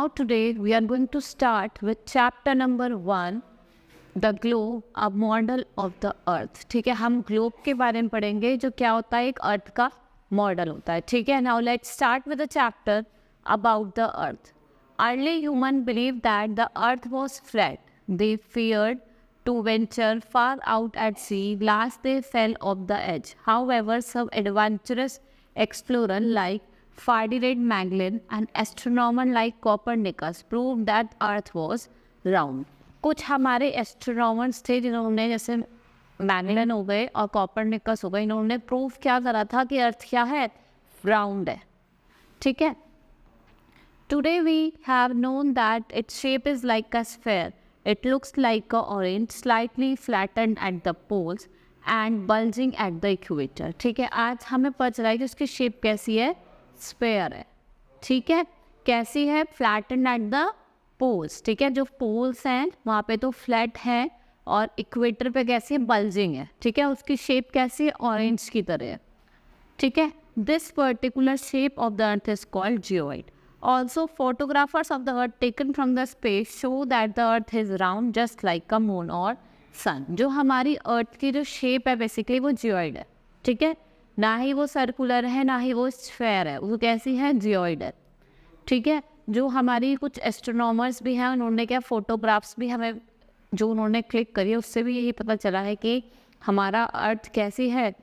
Now today we are going to start with chapter number 1, the globe, a model of the earth. ठीक है, हम globe के बारे में पढ़ेंगे जो क्या होता है, एक अर्थ का मॉडल होता है. ठीक है, now let's start with the chapter about the earth. Early humans believed that the earth was flat. They feared to venture far out at sea lest they fell off the edge. However, some adventurous explorers like Ferdinand Magellan and astronomers like Copernicus proved that Earth was round. कुछ हमारे astronomers थे जिन्होंने, जैसे Magellan हो गए और Copernicus हो गए, इन्होंने प्रूव क्या करा था कि अर्थ क्या है, राउंड है. ठीक है. Today we have known that its shape is like a sphere. It looks like a orange, slightly flattened at the poles and bulging at the equator. ठीक है, आज हमें पता चला है कि उसकी शेप कैसी है, स्फेयर है. ठीक है, कैसी है, फ्लैटेंड एट द पोल्स. ठीक है, जो पोल्स हैं वहाँ पे तो फ्लैट है और इक्वेटर पे कैसी है, बल्जिंग है. ठीक है, उसकी शेप कैसी है, ऑरेंज की तरह है. ठीक है, this particular shape of the earth is called geoid. Also, photographers of the earth taken from the space show that the earth is round just like a moon or sun. जो हमारी अर्थ की जो shape है basically वो geoid है. ठीक है, ना ही वो सर्कुलर है ना ही वो स्फेयर है, वो कैसी है, जियोइड है. ठीक है, जो हमारी कुछ एस्ट्रोनॉमर्स भी हैं उन्होंने क्या फोटोग्राफ्स भी हमें जो उन्होंने क्लिक करी है उससे भी यही पता चला है कि हमारा अर्थ कैसी है,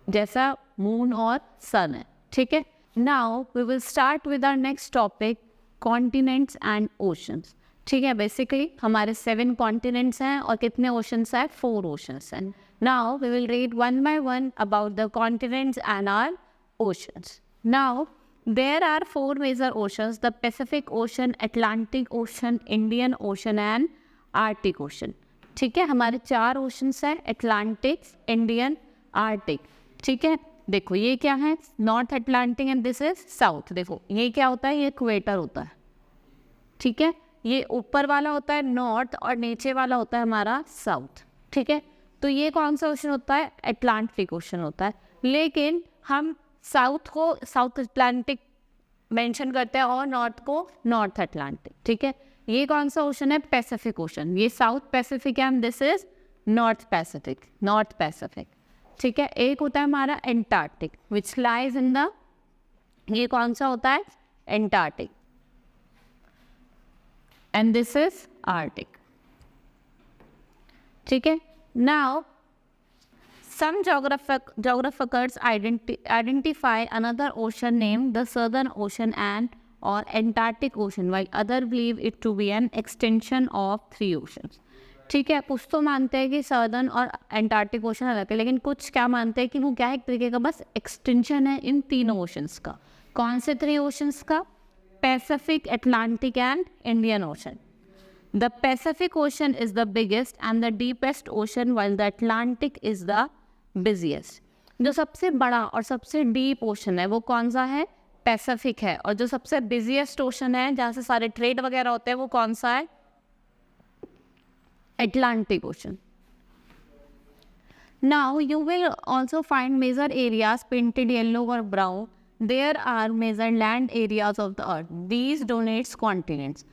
जैसा मून और सन है. ठीक है. Now we will start with our next topic, continents and oceans. ठीक है, बेसिकली हमारे 7 continents हैं और कितने oceans हैं, 4 oceans हैं. Now we will read one by one about the continents and our oceans. Now there are 4 major oceans: the Pacific Ocean, Atlantic Ocean, Indian Ocean and Arctic Ocean. ठीक है, हमारे 4 oceans हैं, Atlantic, Indian, Arctic. ठीक है, देखो ये क्या है, north Atlantic and this is south. देखो ये क्या होता है, ये इक्वेटर होता है. ठीक है, ये ऊपर वाला होता है नॉर्थ और नीचे वाला होता है हमारा साउथ. ठीक है, तो ये कौन सा ओशन होता है, अटलांटिक ओशन होता है. लेकिन हम साउथ को साउथ अटलांटिक मेंशन करते हैं और नॉर्थ को नॉर्थ अटलांटिक. ठीक है, ये कौन सा ओशन है, पैसिफिक ओशन. ये साउथ पैसिफिक है and this is north Pacific, north Pacific. ठीक है, एक होता है हमारा Antarctic which lies in the, ये कौन सा होता है, Antarctic, and this is Arctic. ठीक है. Now some geographers identify another ocean named the Southern Ocean and or Antarctic Ocean, while others believe it to be an extension of 3 oceans. ठीक है, कुछ तो मानते हैं कि सदर्न और एंटार्क्टिक ओशन अलग है, लेकिन कुछ क्या मानते हैं कि वो क्या है, एक तरीके का बस एक्सटेंशन है इन तीनों ओशंस का. कौन से 3 ओशंस का, Pacific, Atlantic and Indian ocean. The Pacific ocean is the biggest and the deepest ocean while the Atlantic is the busiest. जो सबसे बड़ा और सबसे डीप ओशन है वो कौन सा है, पैसिफिक है. और जो सबसे बिजिएस्ट ओशन है जहाँ से सारे ट्रेड वगैरह होते हैं वो कौन सा है, Atlantic Ocean. Now you will also find major areas painted yellow or brown. There are major land areas of the earth. These denotes continents.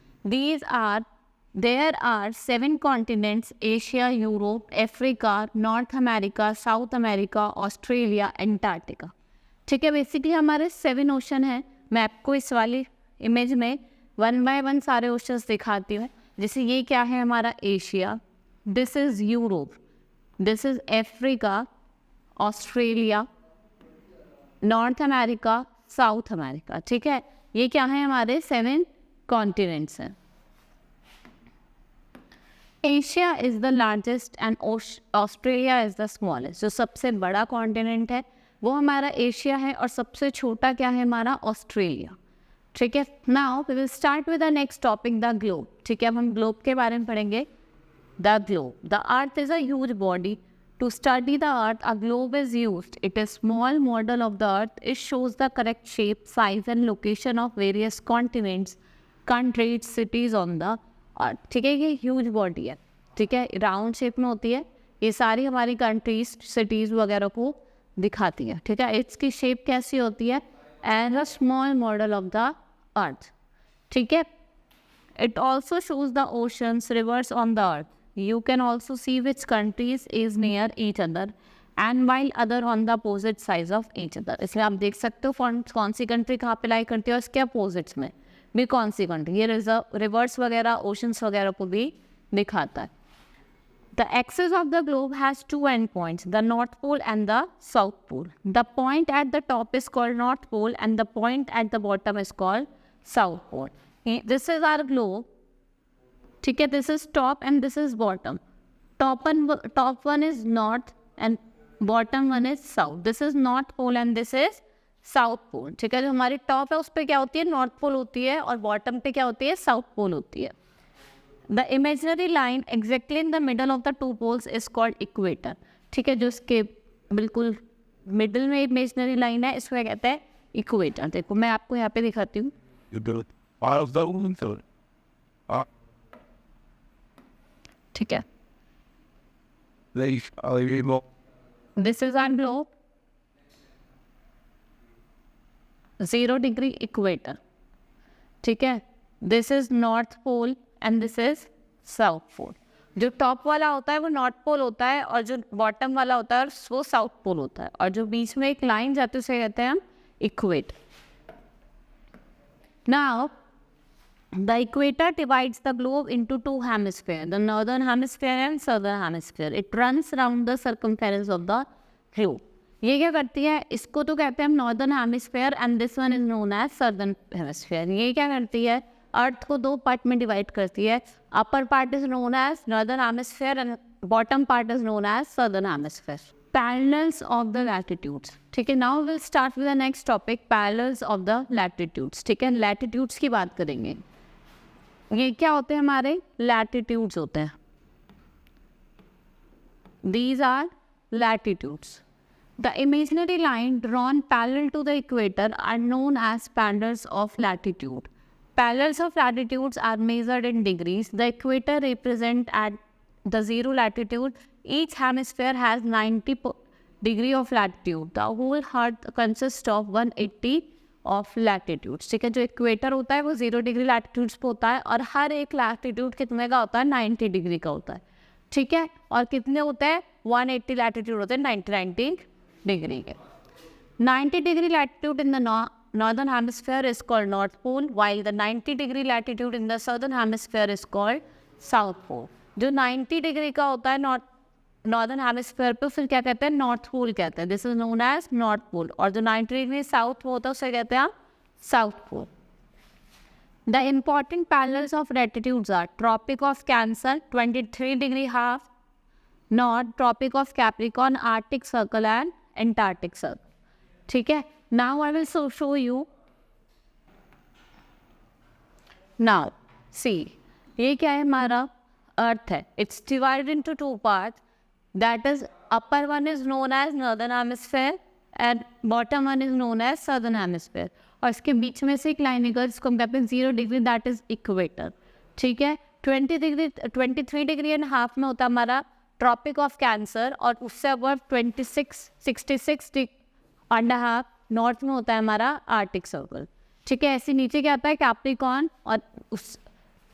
There are 7 continents: Asia, Europe, Africa, North America, South America, Australia, Antarctica. ठीक है, basically हमारे 7 ocean हैं. मैं आपको इस वाली image में 1 by 1 सारे ओशंस दिखाती हूँ. जैसे ये क्या है हमारा, Asia, this is Europe, this is Africa, Australia, north America, south America. ठीक है, ये क्या है, हमारे 7 कॉन्टिनेंट्स हैं. Asia is the largest and Australia is the smallest. जो सबसे बड़ा कॉन्टिनेंट है वो हमारा एशिया है और सबसे छोटा क्या है, हमारा ऑस्ट्रेलिया. ठीक है. Now we will start with the next topic, the globe. ठीक है, अब हम ग्लोब के बारे में पढ़ेंगे. The globe, the earth is a huge body. To study the earth a globe is used. It is small model of the earth. It shows the correct shape, size and location of various continents, countries, cities on the earth. ठीक है, ये huge body है. ठीक है, round shape में होती है. ये सारी हमारी कंट्रीज, सिटीज़ वगैरह को दिखाती है. ठीक है, इसकी शेप कैसी होती है, as a small model of the earth. ठीक है, It also shows the oceans, rivers on the earth. You can also see which countries is near each other and while other on the opposite sides of each other. इसमें आप देख सकते हो कौन सी country कहाँ पे लाई करती है और इसके अपोजिट्स में भी कौन सी कंट्री, ये रिवर्स वगैरह ओशंस वगैरह को भी दिखाता है. The axis of the globe has two endpoints, the North Pole and the South Pole. The point at the top is called North Pole and the point at the bottom is called South Pole. Okay, this is our globe. ठीक है, this is top and this is bottom. Top one is north and bottom one is south. This is North Pole and this is South Pole. ठीक है, जो हमारी top है उस पर क्या होती है, नॉर्थ पोल होती है और बॉटम पे क्या होती है, साउथ पोल होती है. The imaginary line exactly in the middle of the two poles is called equator. ठीक है, जो इसके बिल्कुल मिडिल में इमेजिनरी लाइन है इसको क्या कहते हैं, इक्वेटर. देखो मैं आपको यहाँ पे दिखाती हूँ. ठीक है, this is our globe, 0 degree equator. ठीक है, this is north pole and this is south pole. जो टॉप वाला होता है वो नॉर्थ पोल होता है और जो बॉटम वाला होता है वो साउथ पोल होता है और जो बीच में एक लाइन जाती है उसे कहते हैं हम equator. Now the equator divides the globe into two hemisphere, the northern hemisphere and southern hemisphere. It runs around the circumference of the globe. ये क्या करती है, इसको तो कहते हैं हम northern hemisphere and this one is known as southern hemisphere. ये क्या करती है, अर्थ को 2 पार्ट में डिवाइड करती है. Upper part is known as northern hemisphere and bottom part is known as southern hemisphere. Parallels of the latitudes. ठीक है, now will start with the next topic, parallels of the latitudes. ठीक है, latitudes की बात करेंगे. ये क्या होते हैं, हमारे लैटिट्यूड्स होते हैं. These are latitudes. The imaginary line drawn parallel to the equator are known as parallels of latitude. Parallels of latitudes are measured in degrees. The equator represents at the 0 latitude. Each hemisphere has 90 degree of latitude. The whole earth consists of 180 of latitudes. ठीक है, जो equator होता है वो 0 degree latitudes पे होता है और हर एक लैटिट्यूड कितने का होता है, 90 डिग्री का होता है. ठीक है, और कितने होते हैं, 180 लैटिट्यूड होते हैं 90 डिग्री के. 90 degree latitude in the northern hemisphere is called North Pole, while the 90 degree latitude in the southern hemisphere is called South Pole. जो 90 डिग्री का होता है नॉर्दर्न हेमिस्फीयर पे फिर क्या कहते हैं, नॉर्थ पोल कहते हैं. This is known as north pole. और जो 90 डिग्री साउथ होता है उसे कहते हैं south pole. The important parallels of latitudes are tropic of Cancer 23 degree half north, tropic of Capricorn, Arctic circle and Antarctic circle. ठीक है, now I will show you. Now see, ये क्या है, हमारा अर्थ है. It's divided into 2 part, that is upper one is known as northern hemisphere and bottom one is known as southern hemisphere. और इसके बीच में से एक लाइन निकल जिसको हम कहते हैं 0 डिग्री, दैट इज इक्वेटर. ठीक है, 23 डिग्री एंड हाफ में होता है हमारा ट्रॉपिक ऑफ कैंसर और उससे अब 66 एंड हाफ नॉर्थ में होता है हमारा आर्टिक सर्कल. ठीक है, ऐसे नीचे क्या आता है, कैप्रिकॉर्न, और उस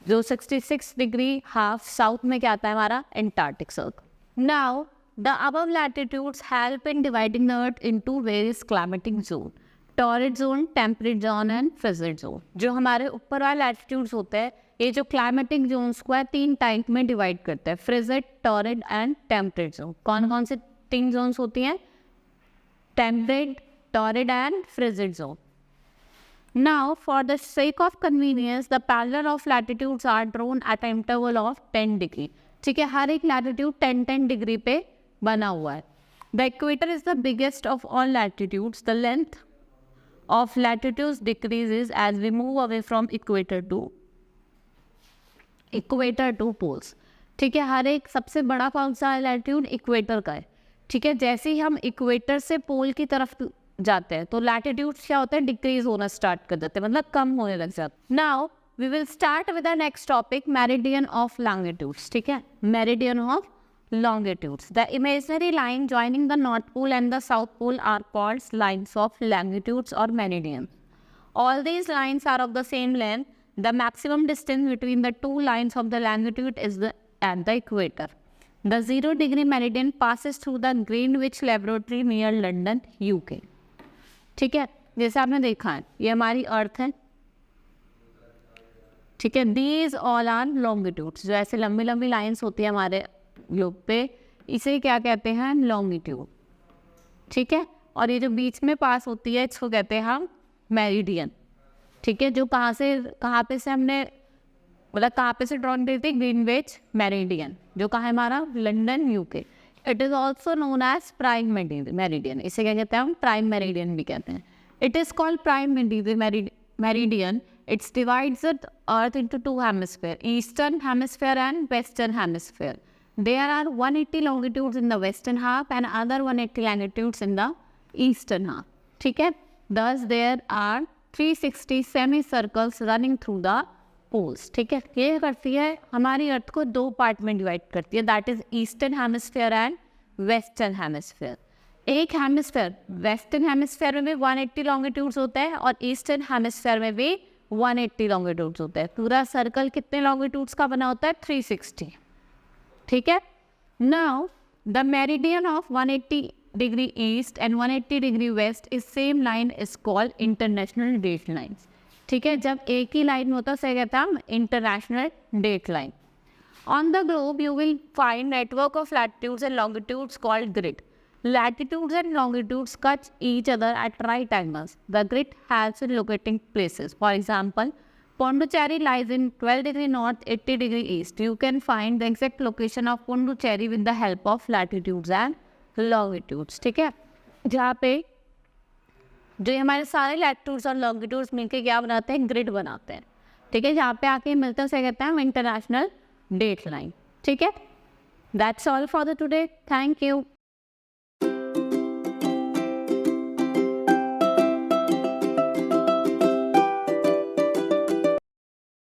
जो 66 डिग्री हाफ साउथ में क्या आता है हमारा Antarctic circle. Now the above latitudes help in dividing the earth into various climatic zone, torrid zone, temperate zone and frigid zone. जो हमारे ऊपर वाले लैटिट्यूड्स होते हैं ये जो क्लाइमेटिक जोन्स को है 3 टाइप में डिवाइड करते हैं, frigid, torrid and temperate zone. कौन कौन से 3 जोन्स होती हैं, temperate, torrid and frigid zone. Now, for the sake of convenience, the parallel of latitudes are drawn at an interval of 10 degree. ठीक है, हर एक लैटिट्यूड 10 डिग्री पे बना हुआ है. The equator is the biggest of all latitudes. The length of latitudes decreases as we move away from equator to poles. ठीक है, हर एक सबसे बड़ा कौन सा लैटिट्यूड इक्वेटर का है. ठीक है, जैसे ही हम इक्वेटर से पोल की तरफ जाते हैं तो लैटिट्यूड्स क्या होते हैं, डिक्रीज होना स्टार्ट कर देते हैं, मतलब कम होने लग जाते हैं. Now we will start with the next topic, meridian of longitudes. ठीक है, meridian of longitudes. The imaginary line joining the North Pole and the South Pole are called lines of longitudes or meridians. All these lines are of the same length. The maximum distance between the two lines of the longitude is at the equator. The 0 degree meridian passes through the Greenwich laboratory near London UK. ठीक है, जैसे आपने देखा है ये हमारी अर्थ है. ठीक है, दीज ऑल आर लॉन्गिट्यूड्स. जो ऐसे लंबी लंबी लाइंस होती है हमारे ग्लोब पे, इसे क्या कहते हैं, लॉन्गिट्यूड. ठीक है, और ये जो बीच में पास होती है इसको कहते हैं हम मेरिडियन. ठीक है, जो कहाँ पे से हमने मतलब कहाँ पे से ड्रॉन की थी, ग्रीनविच मेरिडियन, जो कहाँ है हमारा, London UK. It is also known as prime meridian. इसे क्या कहते हैं हम, प्राइम मेरिडियन भी कहते हैं. It is called prime meridian. It divides the earth into two hemispheres, eastern hemisphere and western hemisphere. There are 180 longitudes in the western half and other 180 longitudes in the eastern half. ठीक है, thus there are 360 semicircles running through the poles. ठीक है, ये करती है हमारी अर्थ को दो पार्ट में डिवाइड करती है, that is eastern hemisphere and western hemisphere. एक हेमिस्फेयर वेस्टर्न हेमिस्फेयर में भी 180 लॉन्गिट्यूड्स होता है और ईस्टर्न हेमिस्फेयर में भी 180 लॉन्गिट्यूड्स होता है. पूरा सर्कल कितने लॉन्गिट्यूड्स का बना होता है, 360. ठीक है, now the meridian of 180 degree east and 180 degree west is same line is called international date lines. ठीक है, जब एक ही लाइन में होता है उसे कहता है हम international date line. On the globe you will find network of latitudes and longitudes called grid. Latitudes and longitudes cut each other at right angles. The grid helps in locating places. For example, Pondicherry lies in 12 degree north, 80 degree east. You can find the exact location of Pondicherry with the help of latitudes and longitudes. ठीक है, जहाँ पे जो हमारे सारे latitudes और longitudes मिलके क्या बनाते हैं, ग्रिड बनाते हैं. ठीक है, जहाँ पे आके मिलते हैं उसे कहते हैं इंटरनेशनल डेट लाइन. ठीक है, that's all for the today. Thank you.